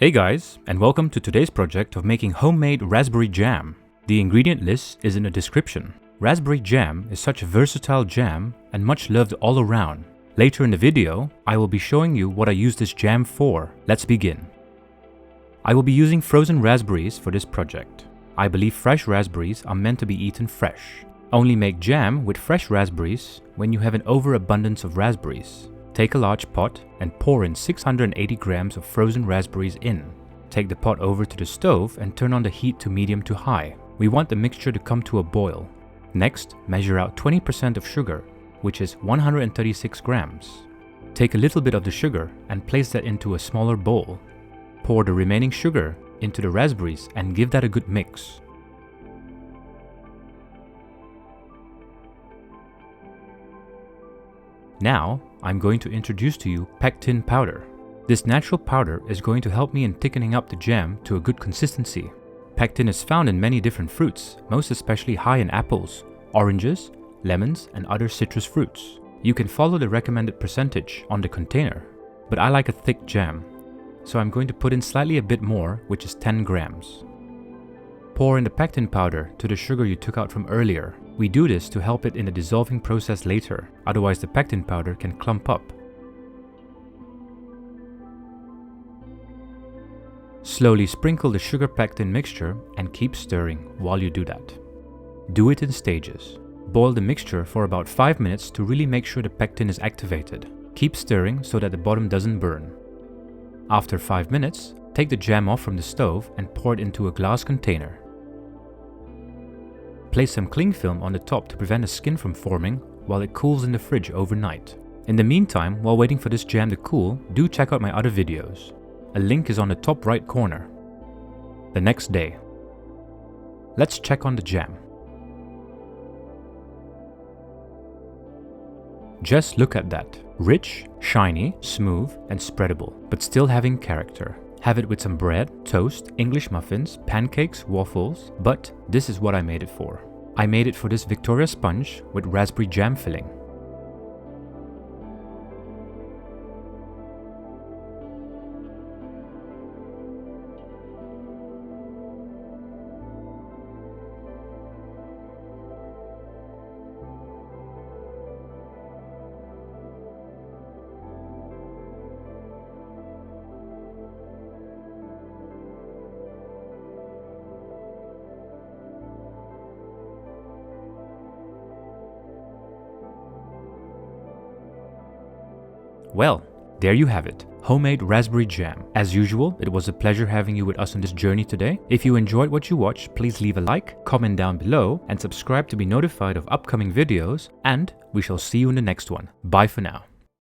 Hey guys, and welcome to today's project of making homemade raspberry jam. The ingredient list is in the description. Raspberry jam is such a versatile jam and much loved all around. Later in the video, I will be showing you what I use this jam for. Let's begin. I will be using frozen raspberries for this project. I believe fresh raspberries are meant to be eaten fresh. Only make jam with fresh raspberries when you have an overabundance of raspberries. Take a large pot and pour in 680 grams of frozen raspberries in. Take the pot over to the stove and turn on the heat to medium to high. We want the mixture to come to a boil. Next, measure out 20% of sugar, which is 136 grams. Take a little bit of the sugar and place that into a smaller bowl. Pour the remaining sugar into the raspberries and give that a good mix. Now, I'm going to introduce to you pectin powder. This natural powder is going to help me in thickening up the jam to a good consistency. Pectin is found in many different fruits, most especially high in apples, oranges, lemons, and other citrus fruits. You can follow the recommended percentage on the container, but I like a thick jam, so I'm going to put in slightly a bit more, which is 10 grams. Pour in the pectin powder to the sugar you took out from earlier. We do this to help it in the dissolving process later, otherwise the pectin powder can clump up. Slowly sprinkle the sugar pectin mixture and keep stirring while you do that. Do it in stages. Boil the mixture for about 5 minutes to really make sure the pectin is activated. Keep stirring so that the bottom doesn't burn. After 5 minutes, take the jam off from the stove and pour it into a glass container. Place some cling film on the top to prevent the skin from forming while it cools in the fridge overnight. In the meantime, while waiting for this jam to cool, do check out my other videos. A link is on the top right corner. The next day. Let's check on the jam. Just look at that. Rich, shiny, smooth, and spreadable, but still having character. Have it with some bread, toast, English muffins, pancakes, waffles, but this is what I made it for. I made it for this Victoria sponge with raspberry jam filling. Well, there you have it, homemade raspberry jam. As usual, it was a pleasure having you with us on this journey today. If you enjoyed what you watched, please leave a like, comment down below, and subscribe to be notified of upcoming videos, and we shall see you in the next one. Bye for now.